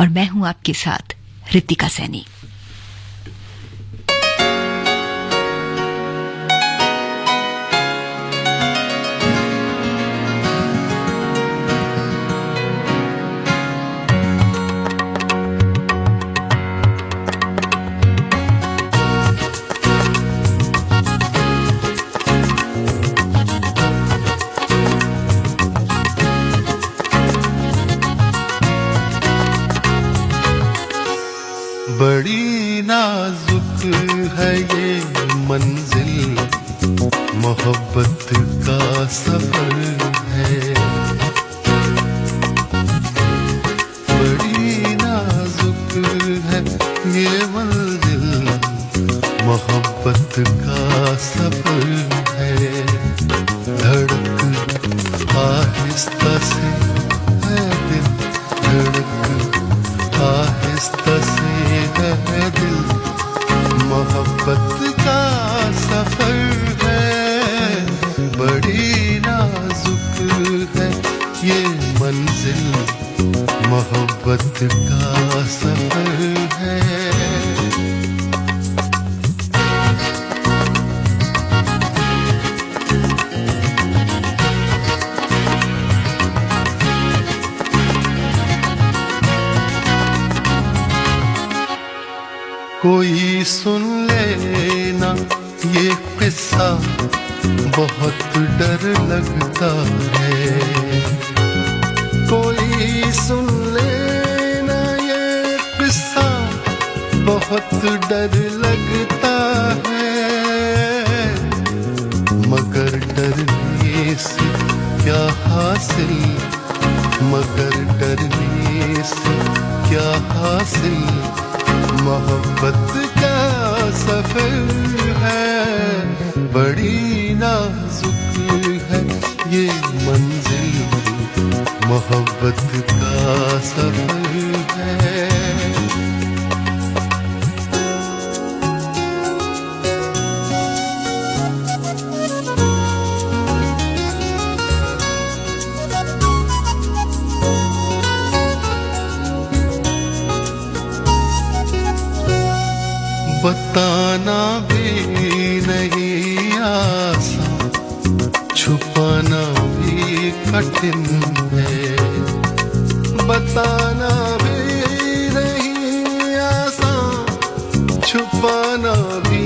और मैं हूं आपके साथ रितिका सैनी। बड़ी नाजुक है ये मंजिल, मोहब्बत का सफर है। बड़ी नाजुक है ये मंजिल, मोहब्बत का सफर है। धड़क आहिस्ता से है दिल, धड़क आहिस्ता से है दिल, मोहब्बत का सफर है। बड़ी नाजुक है ये मंजिल, मोहब्बत का सफर है। कोई सुन लेना ये किस्सा, बहुत डर लगता है। कोई सुन लेना ये किस्सा, बहुत डर लगता है। मगर डरने से क्या हासिल, मगर डरने से क्या हासिल, मोहब्बत का सफर है। बड़ी नाजुक है ये मंजिल, मोहब्बत का सफर है। बताना भी नहीं आसान, छुपाना भी कठिन है। बताना भी नहीं आसान, छुपाना भी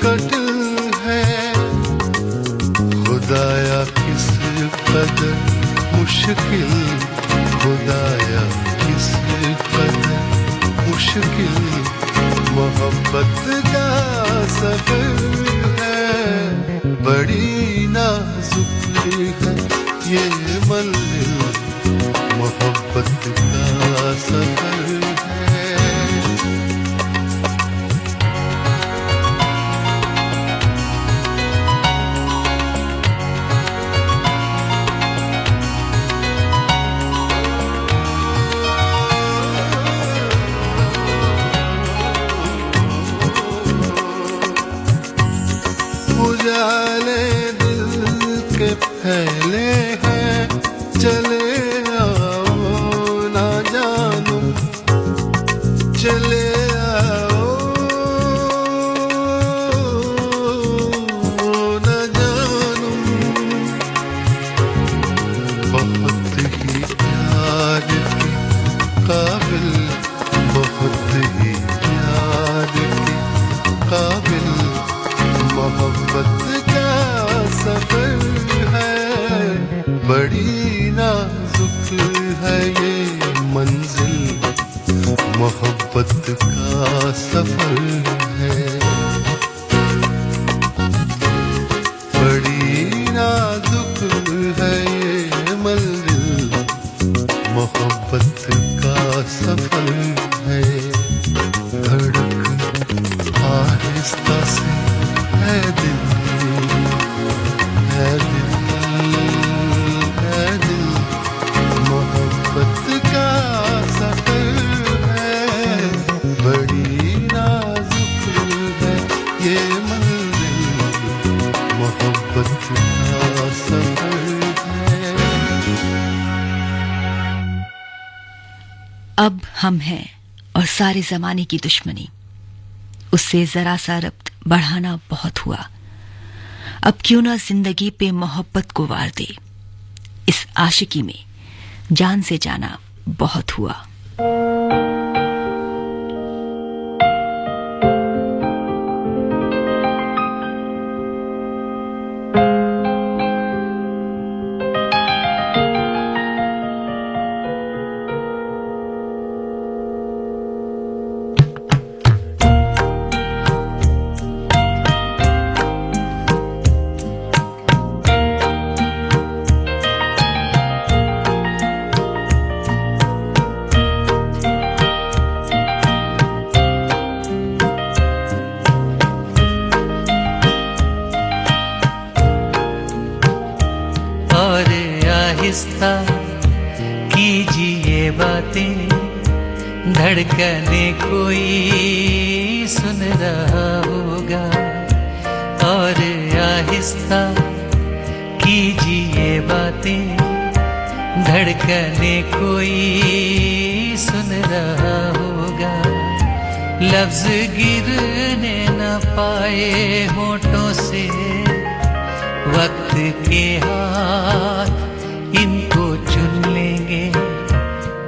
कठिन है। खुदाया किस कदर मुश्किल, खुदाया किस कदर मुश्किल, मोहब्बत का सफर है। बड़ी नाजुक है ये मंजिल, मोहब्बत का सफर है। उजाले दिल के फैले हैं, चले आओ ना जानू, चले आओ ना जानू। बहुत ही प्यार के काबिल, बहुत ही प्यार के काबिल, मोहब्बत का सफर है। बड़ी नाजुक है ये मंजिल, मोहब्बत का सफर है। बड़ी नाजुक है ये मंजिल, मोहब्बत का सफर है। धड़क आहिस्ता से है दिल, है दिल, है दिल, मोहब्बत का सफर है। बड़ी नाजुक है ये मंजिल, मोहब्बत का सफर है। अब हम हैं और सारे जमाने की दुश्मनी, उससे जरा सा रब्त बढ़ाना बहुत हुआ। अब क्यों ना जिंदगी पे मोहब्बत को वार दे, इस आशिकी में जान से जाना बहुत हुआ। कीजिए बातें, धड़कने कोई सुन रहा होगा। और आहिस्ता कीजिए बातें, धड़कने कोई सुन रहा होगा। लफ्ज गिरने न पाए होठों से, वक्त के हाथ इनको चुन लेंगे।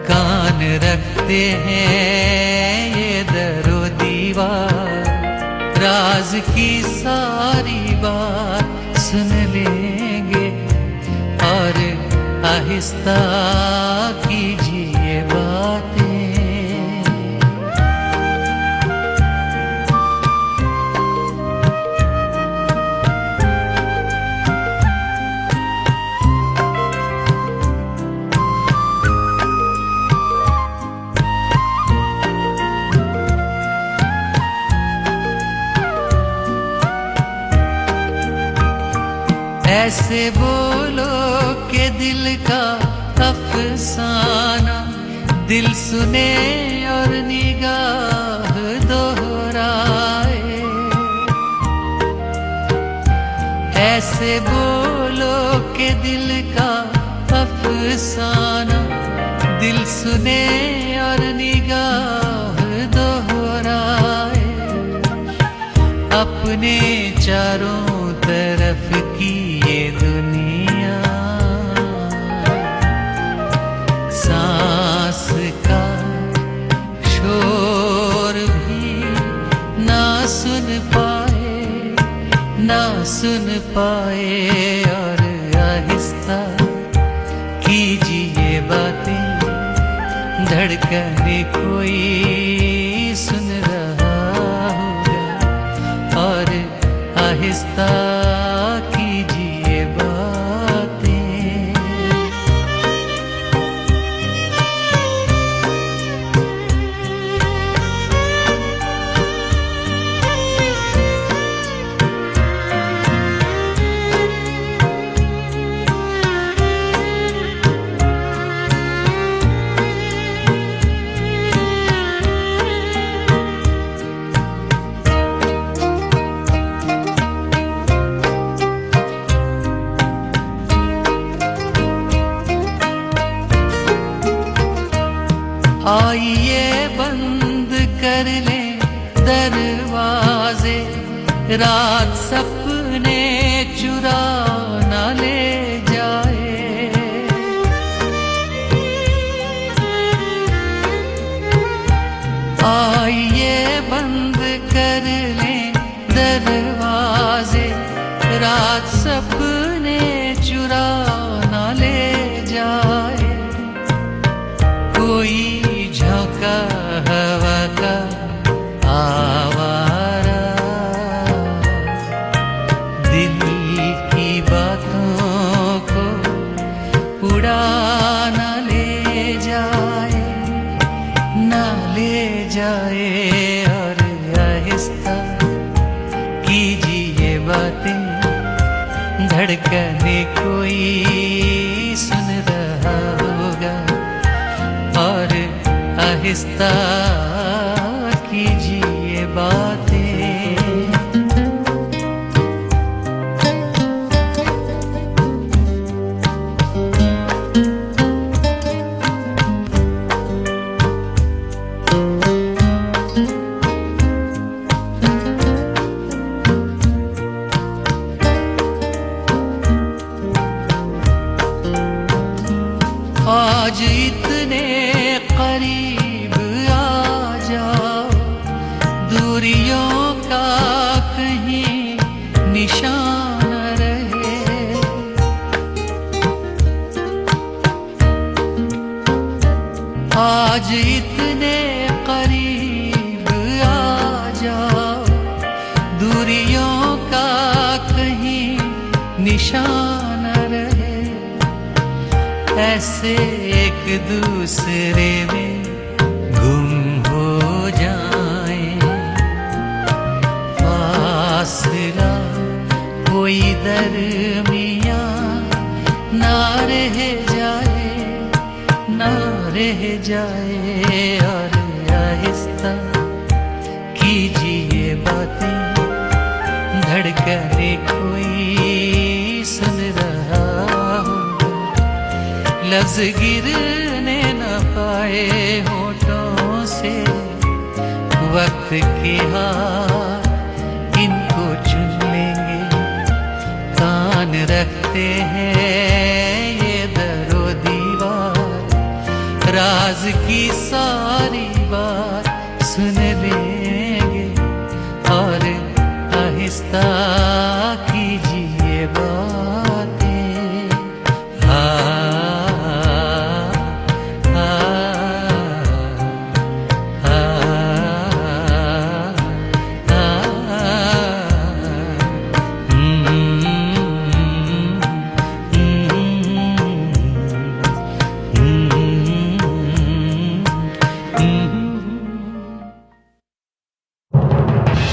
कान रखते हैं ये दरो दीवार, राज की सारी बात सुन लेंगे। और आहिस्ता कीजिए बातें। ऐसे बोलो के दिल का अफसाना, दिल सुने और निगाह दोहराए। ऐसे बोलो के दिल का अफसाना, दिल सुने और निगाह दोहराए। अपने चारों तरफ की ये दुनिया, सांस का शोर भी ना सुन पाए, ना सुन पाए। और आहिस्ता कीजिए बातें, धड़कने कोई सुन रहा होगा। और आहिस्ता कीजिए बातें। आइए बंद कर लें दरवाजे, रात सपने चुरा न ले जाए। आइए बंद कर लें दरवाजे, रात सपने चुरा न ले जाए। कोई झोंका हवा का आवारा, दिल की बातों को उड़ा न ले जाए, न ले जाए। और आहिस्ता कीजिए बातें, धड़कने कोई सुन रहा होगा। और आहिस्ता कीजिए बातें। इतने करीब आ जाओ, दूरियों का कहीं निशान रहे, ऐसे एक दूसरे में गुम हो जाएं। फासला कोई दरमियां ना रह जाए, ना रह जाए। और आहिस्ता कीजिए बातें, धड़कने कोई सुन रहा हो, लफ्ज गिरने न पाए होठों से। वक्त के हाथ इनको चुन लेंगे, कान रखते हैं ये दरो दीवार, राज की सारी बात सुन लेंगे। और आहिस्ता कीजिए बातें,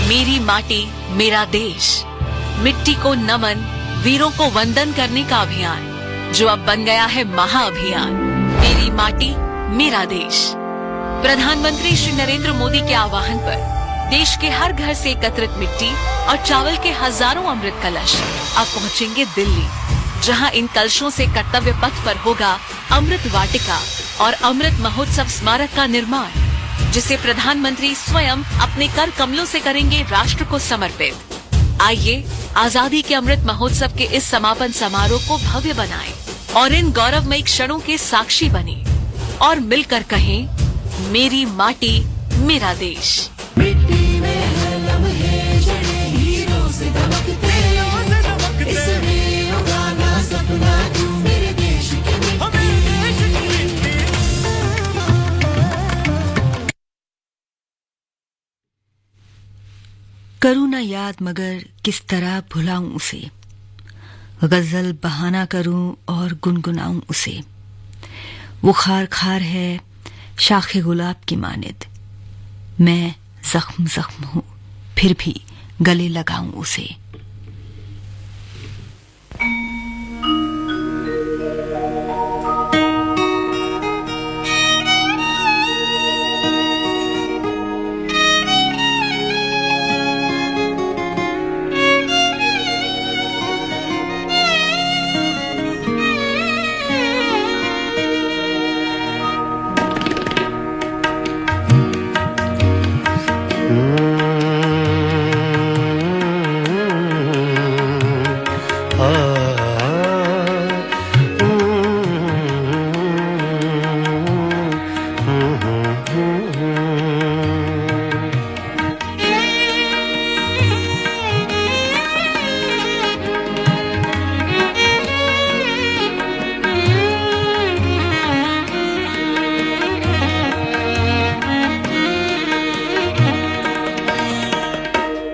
मेरी माटी मेरा देश, मिट्टी को नमन, वीरों को वंदन करने का अभियान जो अब बन गया है महाअभियान। मेरी माटी मेरा देश। प्रधानमंत्री श्री नरेंद्र मोदी के आह्वान पर देश के हर घर से एकत्रित मिट्टी और चावल के हजारों अमृत कलश अब पहुंचेंगे दिल्ली, जहां इन कलशों से कर्तव्य पथ पर होगा अमृत वाटिका और अमृत महोत्सव स्मारक का निर्माण, जिसे प्रधानमंत्री स्वयं अपने कर कमलों से करेंगे राष्ट्र को समर्पित। आइए आजादी के अमृत महोत्सव के इस समापन समारोह को भव्य बनाएं और इन गौरवमयी क्षणों के साक्षी बने और मिलकर कहें, मेरी माटी मेरा देश। मिट्टी में है लम्हे जड़े हीरों से दमकते, इसमें उगाना सपना क्यों मेरे देश की मिट्टी। करूँ ना याद मगर किस तरह भुलाऊं उसे, गजल बहाना करूं और गुनगुनाऊं उसे। वो खार खार है शाखे गुलाब की मानिद, मैं जख्म जख्म हूं फिर भी गले लगाऊं उसे।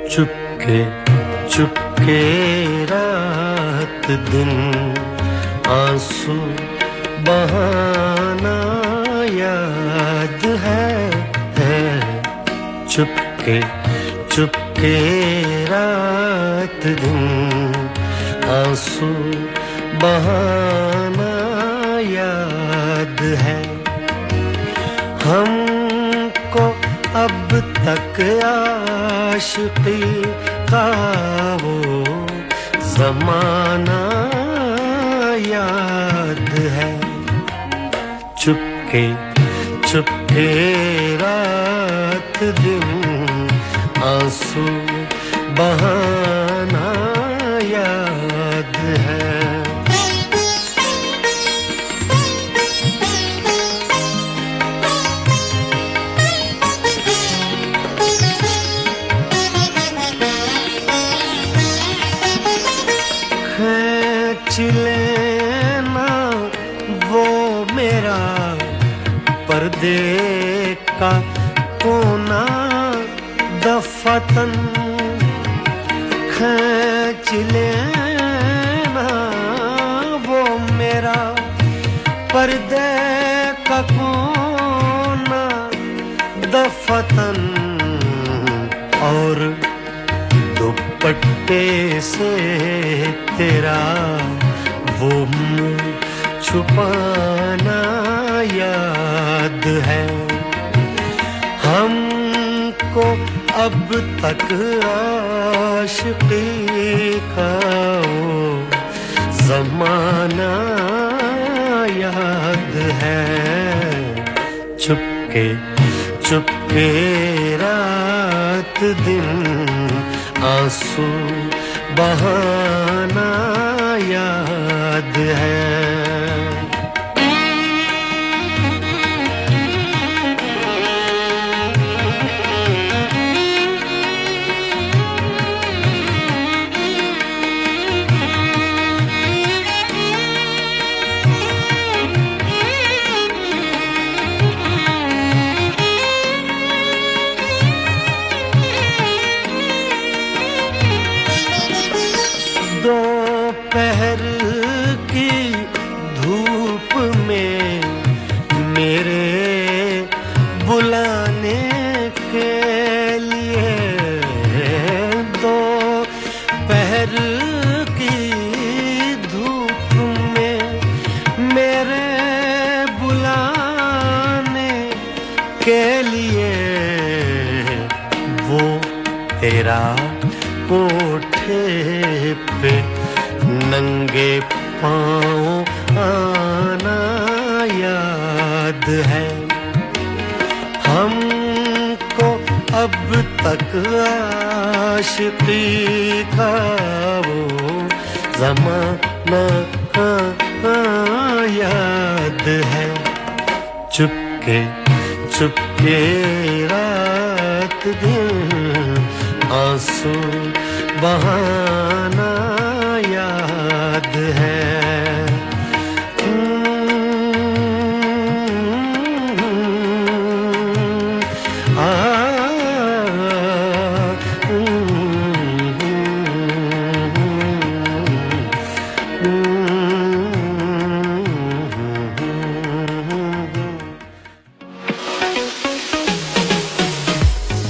चुपके चुपके रात दिन आंसू बहाना याद है। चुपके चुपके रात दिन आंसू बहाना याद है। हमको अब तक आशिकी का वो जमाना याद है। चुपके चुपके रात दिन आंसू बहाना याद है। लेना वो मेरा परदेश का कोना दफतन खींच लेना वो मेरा पर्दे का कोना दफतन और दुपट्टे से तेरा वो मुंह छुपाना याद है। हमको अब तक आशिकी का वो ज़माना याद है। चुपके चुपके रात दिन आंसू बहाना याद है। दोपहर की धूप में मेरे बुलाने के लिए दोपहर की धूप में मेरे बुलाने के लिए वो तेरा कोठे पे नंगे पाँव आना याद है। हमको अब तक आशिकी का वो ज़माना याद है। चुपके चुपके रात दिन आंसू बहाना याद है।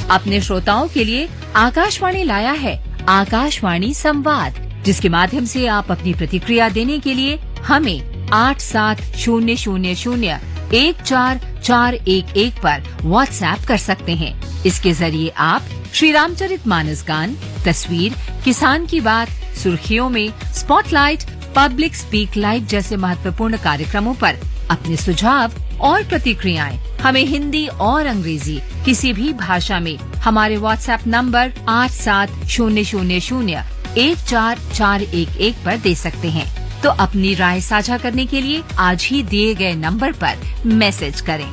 अपने श्रोताओं के लिए आकाशवाणी लाया है आकाशवाणी संवाद, जिसके माध्यम से आप अपनी प्रतिक्रिया देने के लिए हमें 8700014411 पर व्हाट्सएप कर सकते हैं। इसके जरिए आप श्री रामचरितमानस गान, तस्वीर, किसान की बात, सुर्खियों में, स्पॉटलाइट, पब्लिक स्पीक लाइव जैसे महत्वपूर्ण कार्यक्रमों पर अपने सुझाव और प्रतिक्रियाएं हमें हिंदी और अंग्रेजी किसी भी भाषा में हमारे व्हाट्सएप नंबर 8700014411 पर दे सकते हैं। तो अपनी राय साझा करने के लिए आज ही दिए गए नंबर पर मैसेज करें।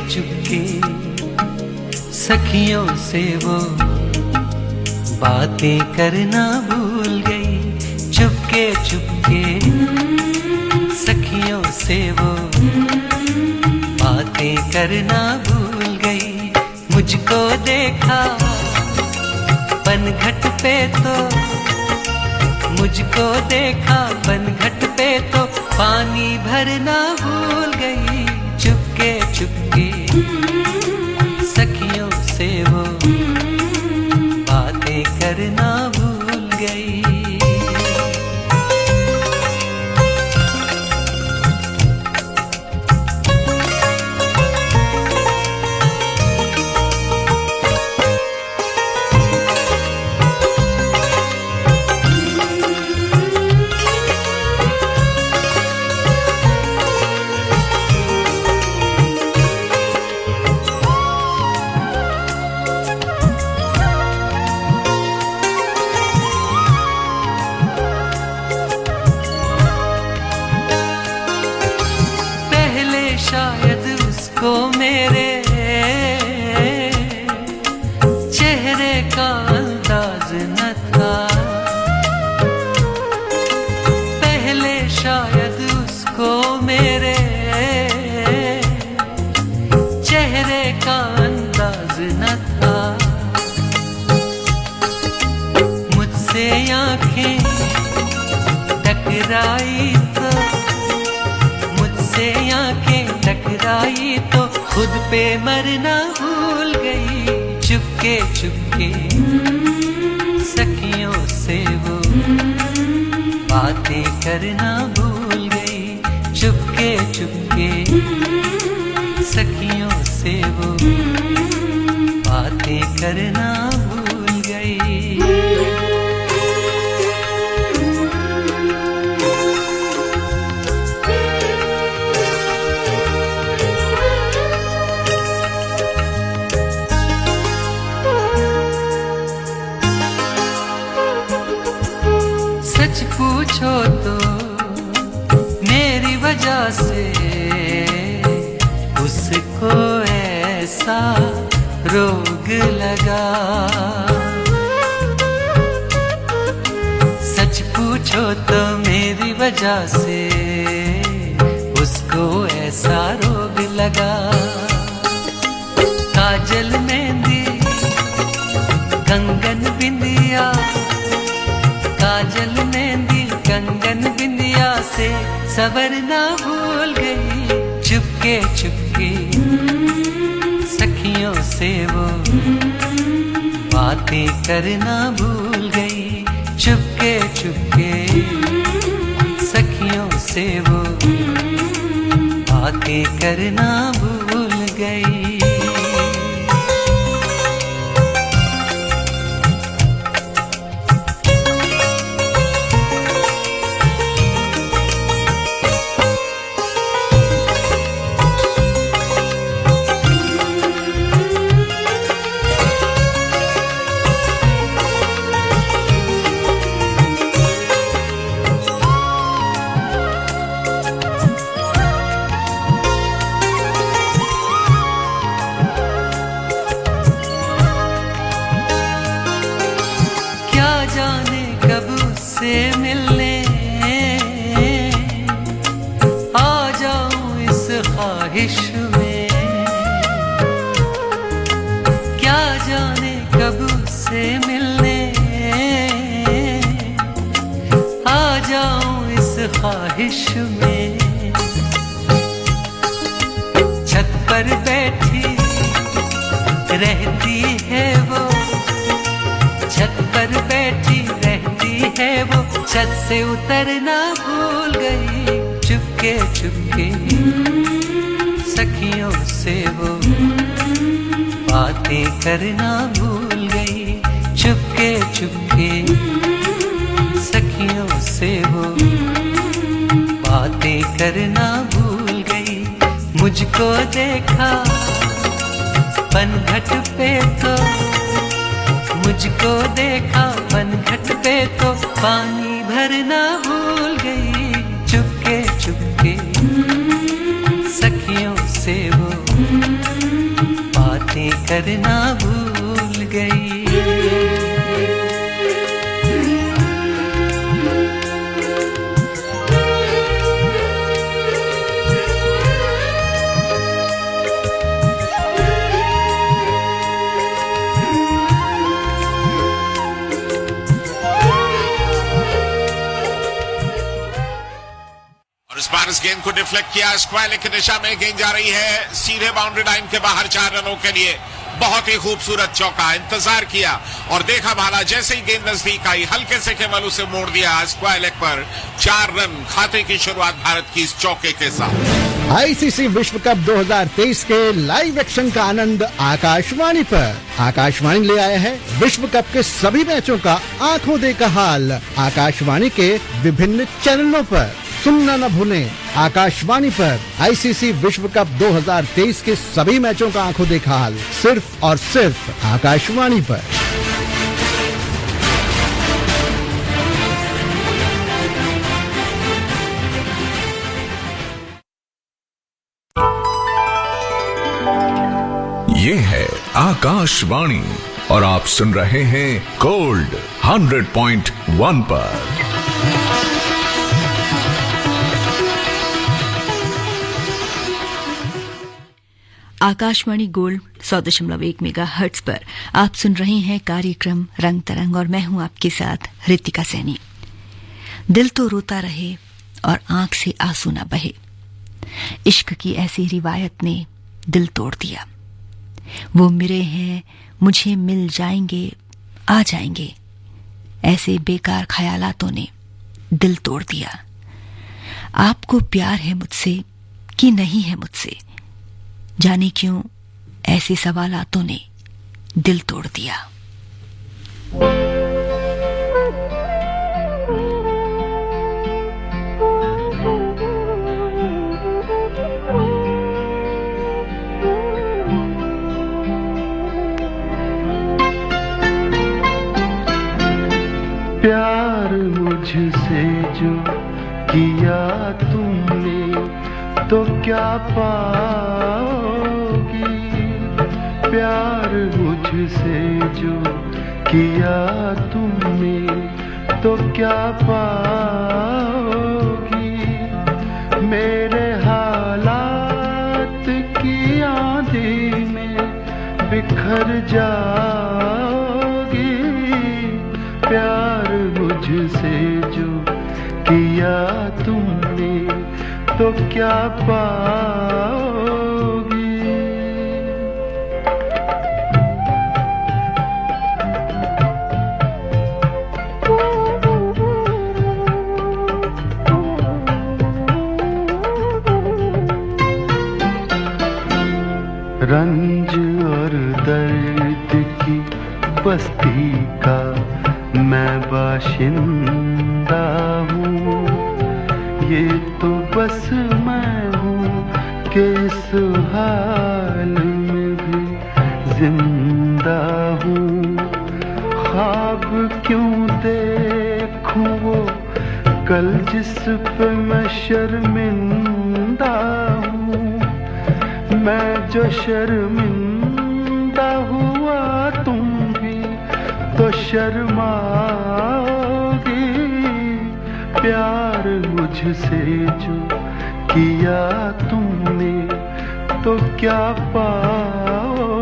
चुपके सखियों से वो बातें करना भूल गई। चुपके चुपके सखियों से वो बातें करना भूल गई। मुझको देखा पनघट पे तो, मुझको देखा पनघट पे तो पानी भरना भूल गई। चुपके चुपके सखियों से वो बातें करना भूल गई। का अंदाज न था। मुझसे आंखें टकराई तो, मुझसे आंखें टकराई तो खुद पे मरना भूल गई। चुपके चुपके सखियों से वो बातें करना भूल गई। चुपके चुपके सखियों से वो बातें करना भूल गई। सच पूछो तो मेरी वजह से उसको ऐसा रोग लगा। सच पूछो तो मेरी वजह से उसको ऐसा रोग लगा। काजल मेहंदी कंगन बिंदिया, काजल मेहंदी कंगन बिंदिया से सवरना भूल गई। चुपके चुपके सखियों से वो बातें करना भूल गई। चुपके चुपके सखियों से वो बातें करना भूल गई। मिलने आ जाऊं इस ख्वाहिश में, क्या जाने कब से मिलने आ जाऊं इस ख्वाहिश में। छत पर बैठी रहती है वो, छत पर बैठी रहती है वो, छत से उतरना भूल गई। चुपके चुपके सखियों से वो बातें करना भूल गई। चुपके चुपके सखियों से वो बातें करना भूल गई। मुझको देखा पनघट पे तो, मुझको देखा पनघट पे तो पानी भरना भूल गई। चुपके चुपके सखियों से वो बातें करना भूल गई। इस गेंद को डिफ्लेक्ट किया, स्क्वायर लेग की दिशा में गेंद जा रही है सीधे बाउंड्री लाइन के बाहर 4 रनों के लिए। बहुत ही खूबसूरत चौका, इंतजार किया और देखा भाला, जैसे ही गेंद नजदीक आई हल्के से केवल उसे मोड़ दिया स्क्वायर लेग पर। 4 रन खाते की शुरुआत भारत की इस चौके के साथ। आईसीसी विश्व कप 2023 के लाइव एक्शन का आनंद आकाशवाणी पर। आकाशवाणी ले आया है विश्व कप के सभी मैचों का आंखों देखा हाल। आकाशवाणी के विभिन्न चैनलों पर सुनना न भूलें। आकाशवाणी पर आईसीसी विश्व कप 2023 के सभी मैचों का आंखों देखा हाल सिर्फ और सिर्फ आकाशवाणी पर। ये है आकाशवाणी और आप सुन रहे हैं गोल्ड 100.1 पर। आकाशवाणी गोल्ड 100.1 मेगाहर्ट्ज पर आप सुन रहे हैं कार्यक्रम रंग तरंग और मैं हूं आपके साथ रितिका सैनी। दिल तो रोता रहे और आंख से आंसू न बहे, इश्क की ऐसी रिवायत ने दिल तोड़ दिया। वो मिले हैं मुझे मिल जाएंगे आ जाएंगे, ऐसे बेकार ख्यालातों ने दिल तोड़ दिया। आपको प्यार है मुझसे कि नहीं है मुझसे, जाने क्यों ऐसे सवालातों ने दिल तोड़ दिया। प्यार मुझसे जो किया तुमने तो क्या पाओगी, प्यार मुझसे जो किया तुमने तो क्या पाओगी, मेरे हालात की आंधी में बिखर जाओगी, प्यार मुझसे जो किया तुमने तो क्या पाओगी। रंज और दर्द की बस्ती का मैं बाशिंदा हूँ, ये तो बस मैं हूँ कि इस हाल में भी जिंदा हूँ। ख्वाब क्यों देखूं वो कल जिस पे मैं शर्मिंदा हूँ, मैं जो शर्मिंदा हुआ तुम भी तो शर्माओगी, प्यार मुझसे जो किया तुमने तो क्या पाओगी।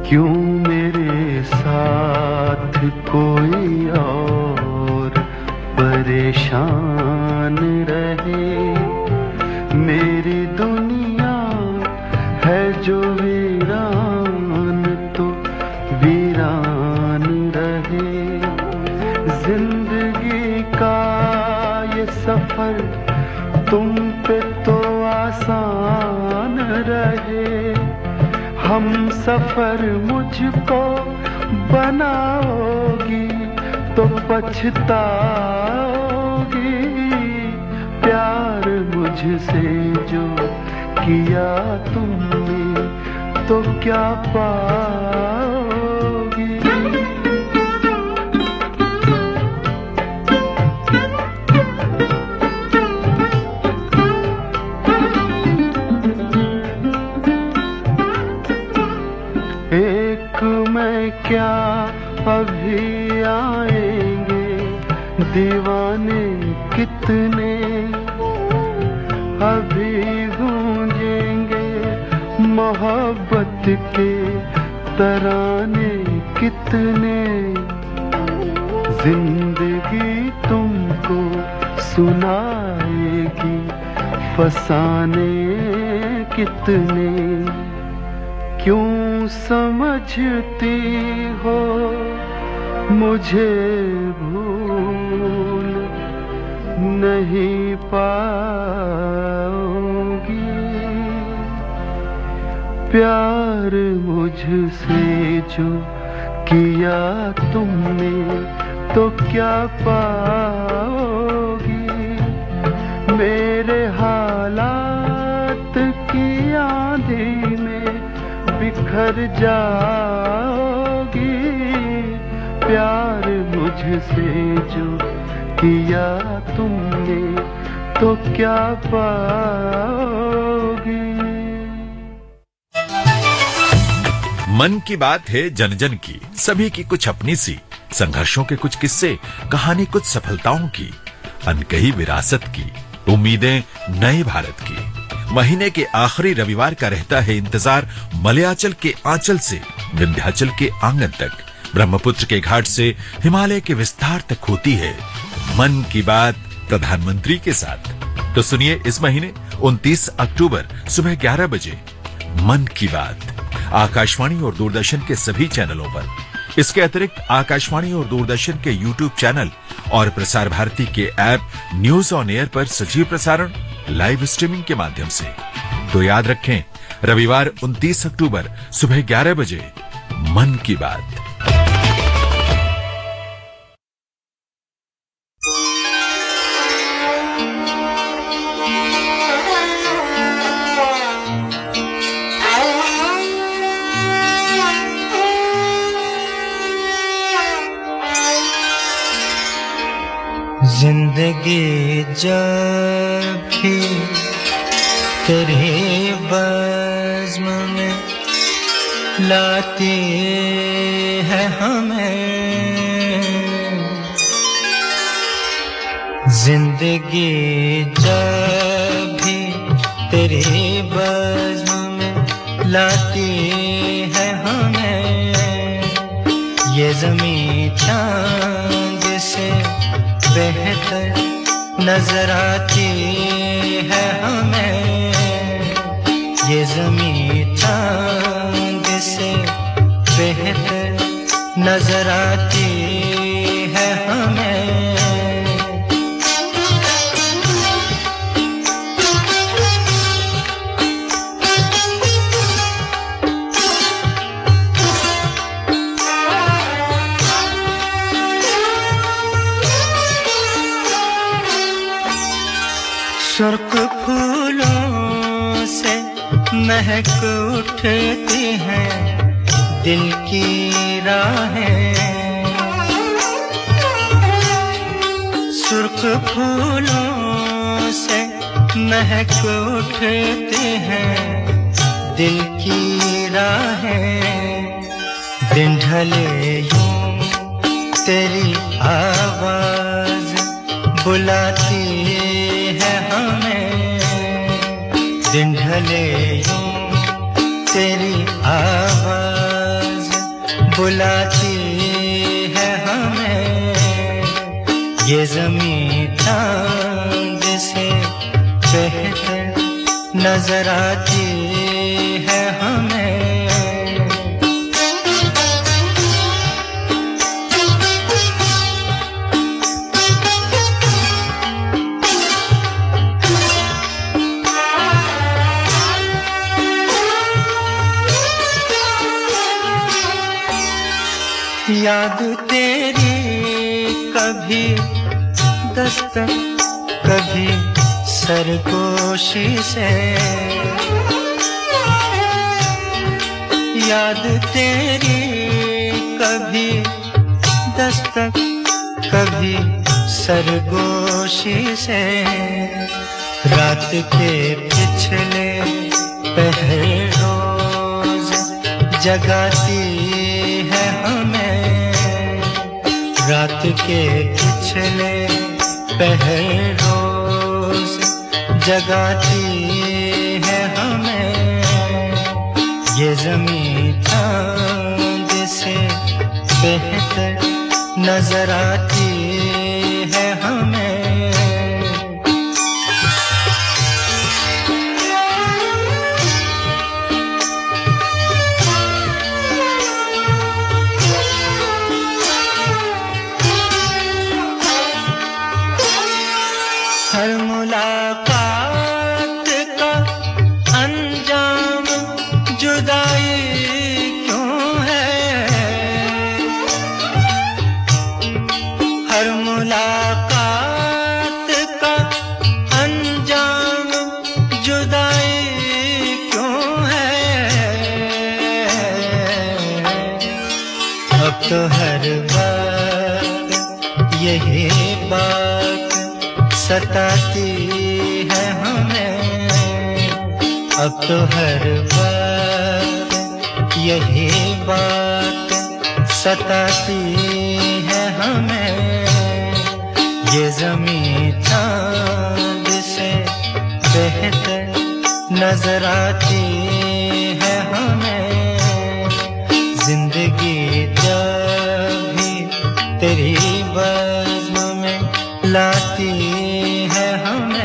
क्यों मेरे साथ कोई और परेशान रहे, मेरी दुनिया है जो वीरान तो वीरान रहे, जिंदगी का ये सफर तुम पे तो आसान रहे, हम सफर मुझको बनाओगी तो पछताओगी, प्यार मुझसे जो किया तुमने तो क्या पाओगी। एक मैं क्या अभी आएंगे दीवाने कितने, अभी गूंजेंगे मोहब्बत के तराने कितने, जिंदगी तुमको सुनाएगी फसाने कितने, क्यों समझती हो मुझे भूल नहीं पाओगी, प्यार मुझसे जो किया तुमने तो क्या पाओगी, मेरे हालात की आंधी में बिखर जाओगी, प्यार मुझसे जो किया तुमने तो क्या पाओगी। मन की बात है जन जन की, सभी की कुछ अपनी सी, संघर्षों के कुछ किस्से, कहानी कुछ सफलताओं की, अनकही विरासत की, उम्मीदें नए भारत की। महीने के आखिरी रविवार का रहता है इंतजार मलयाचल के आंचल से विंध्याचल के आंगन तक, ब्रह्मपुत्र के घाट से हिमालय के विस्तार तक होती है मन की बात प्रधानमंत्री के साथ। तो सुनिए इस महीने 29 अक्टूबर सुबह 11 बजे मन की बात आकाशवाणी और दूरदर्शन के सभी चैनलों पर। इसके अतिरिक्त आकाशवाणी और दूरदर्शन के YouTube चैनल और प्रसार भारती के ऐप न्यूज ऑन एयर पर सजीव प्रसारण लाइव स्ट्रीमिंग के माध्यम से। तो याद रखें, रविवार 29 अक्टूबर सुबह 11 बजे मन की बात। जिंदगी जब भी तेरे बज़्म में लाती है हमें, जिंदगी जब भी तेरे बज़्म में लाती है हमें, ये ज़मीं चांद से बेहतर नजर आती है हमें, ये ज़मीं चांद से बेहतर नजर आती है हमें। सुर्ख फूलों से महक उठती हैं दिल की राहें, सुर्ख फूलों से महक उठती हैं दिल की राहें, दिन ढले यूं तेरी आवाज बुलाती है हमें, दिन ढले यूं तेरी आवाज बुलाती है हमें, ये ज़मीं चांद से बेहतर नजर आती है हमें। याद तेरी कभी दस्तक कभी सरगोशी से, याद तेरी कभी दस्तक कभी सरगोशी से, रात के पिछले पहर रोज जगाती है हमें, रात के पिछले पहर रोज जगाती है हमें, ये ज़मीं चांद से बेहतर नजर आती है हमें। हर मुलाकात का अंजाम जुदाई क्यों है, हर मुलाकात का अंजाम जुदाई क्यों है, अब तो हर वक्त यही बात सताती है हमें, अब तो हर बार यही बात सताती है हमें, ये ज़मीं चाँद से बेहतर नजर आती है हमें। जिंदगी जब भी तेरी बज़्म में लाती है हमें।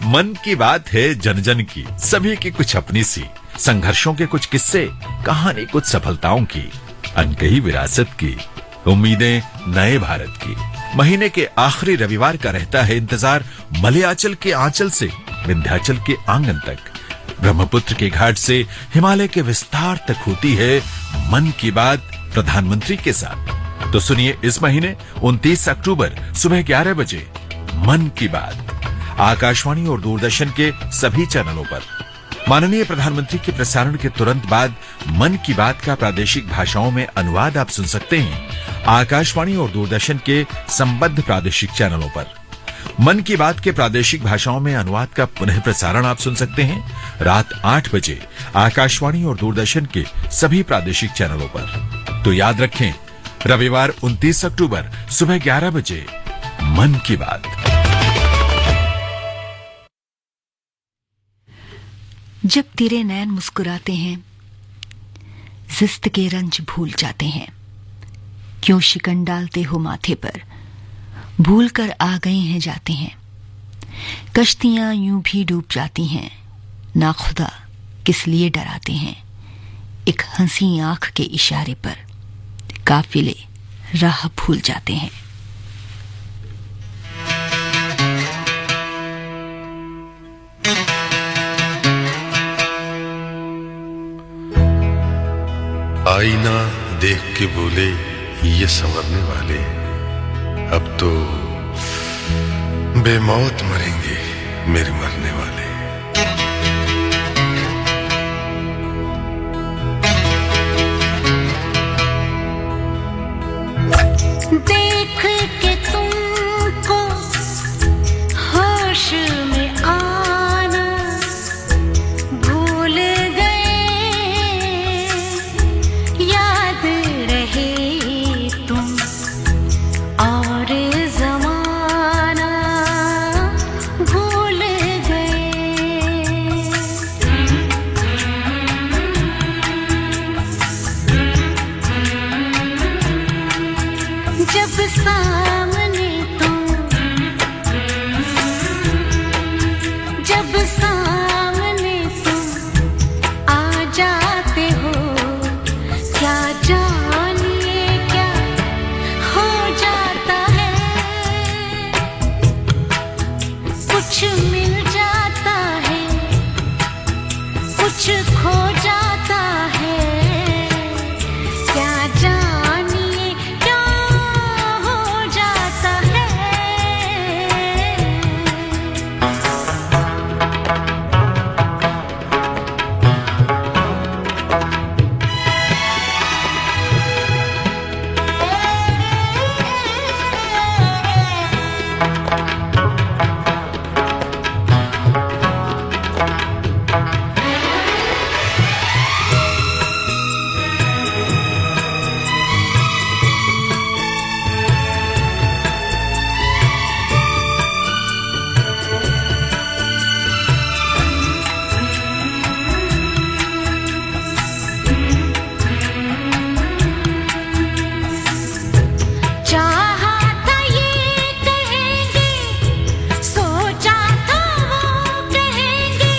मन की बात है जन जन की, सभी की कुछ अपनी सी, संघर्षों के कुछ किस्से, कहानी कुछ सफलताओं की, अनकही विरासत की, उम्मीदें नए भारत की। महीने के आखिरी रविवार का रहता है इंतजार मलयाचल के आंचल से विंध्याचल के आंगन तक, ब्रह्मपुत्र के घाट से हिमालय के विस्तार तक होती है मन की बात प्रधानमंत्री के साथ। तो सुनिए इस महीने 29 अक्टूबर सुबह 11 बजे मन की बात आकाशवाणी और दूरदर्शन के सभी चैनलों पर। माननीय प्रधानमंत्री के प्रसारण के तुरंत बाद मन की बात का प्रादेशिक भाषाओं में अनुवाद आप सुन सकते हैं आकाशवाणी और दूरदर्शन के संबद्ध प्रादेशिक चैनलों पर। मन की बात के प्रादेशिक भाषाओं में अनुवाद का पुनः प्रसारण आप सुन सकते हैं रात 8 बजे आकाशवाणी और दूरदर्शन के सभी प्रादेशिक चैनलों पर। तो याद रखें, रविवार 29 अक्टूबर सुबह 11 बजे मन की बात। जब तेरे नैन मुस्कुराते हैं, जिस्त के रंज भूल जाते हैं। क्यों शिकन डालते हो माथे पर, भूल कर आ गए हैं जाते हैं। कश्तियां यूं भी डूब जाती हैं, ना खुदा किस लिए डराते हैं। एक हंसी आंख के इशारे पर काफिले राह भूल जाते हैं। आईना देख के बोले ये संवरने वाले, अब तो बेमौत मरेंगे मेरे मरने वाले। देख के तुमको होश में आना भूल गए, याद रहे तुम और ज़माना भूल गए। जब सामने तुम, जब सामने तुम आ जाते हो, क्या जानिए क्या हो जाता है। कुछ मिल जाता है, कुछ खो जाता है। क्या जानिए क्या हो जाता है। चाहा था ये कहेंगे, सोचा था वो कहेंगे,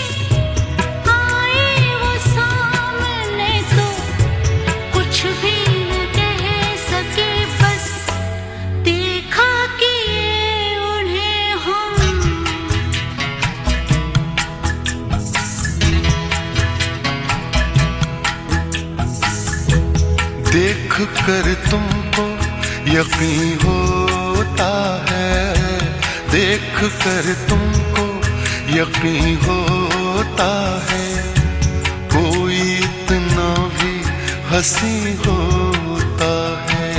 आए वो सामने तो कुछ भी न कह सके। बस देखा कि ये उन्हें हम देख कर तुमको यकीन होता है, देख कर तुमको यकीन होता है। कोई इतना भी हंसी होता है,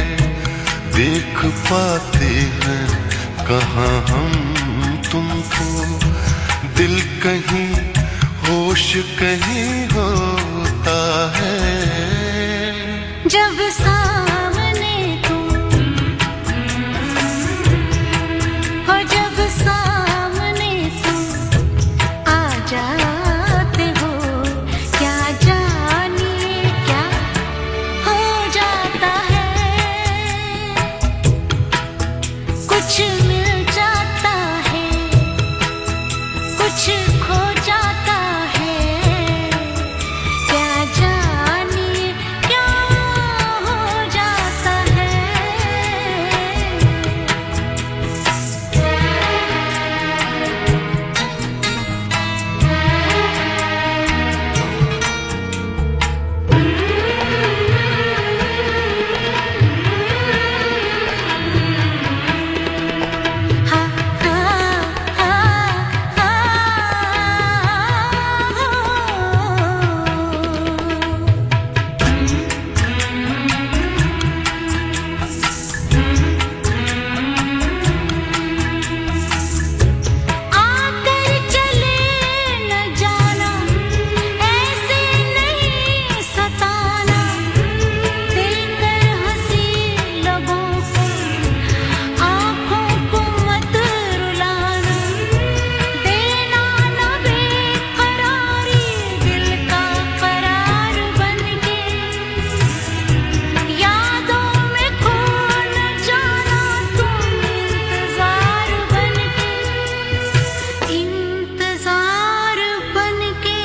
देख पाते हैं कहाँ हम तुम हूँ, दिल कहीं होश कहीं होता है। जब सामने तुम हो, जब सामने तुम आ जाते हो, क्या जानिए क्या हो जाता है। कुछ मिल जाता है, कुछ खो जाता है, क्या जानिए क्या हो जाता है। आकर चले न जाना, ऐसे नहीं सताना, देकर हंसी लबों को, आँखों को मत रुलाना, देना न बेकरारी दिल का करार बनके, यादों में खो न जाना तुम इंतजार बनके, इंतजार बनके।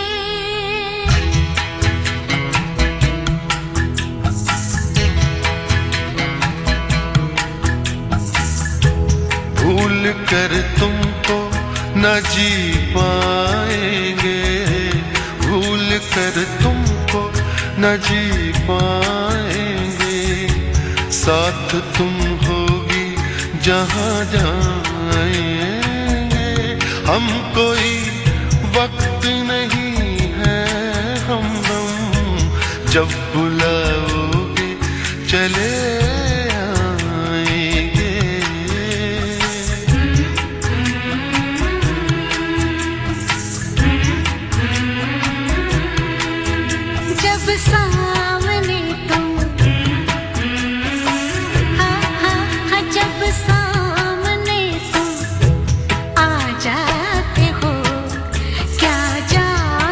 भूल कर तुमको न जी पाएंगे, भूल कर तुमको न जी पाएंगे, साथ तुम होगी जहाँ जाएंगे। हम कोई वक्त नहीं है हमदम, जब बुलाओगे चले आएंगे। जब सामने तुम हाँ हाँ हाँ, जब सामने तुम आ जाते हो, क्या जानिए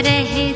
रहे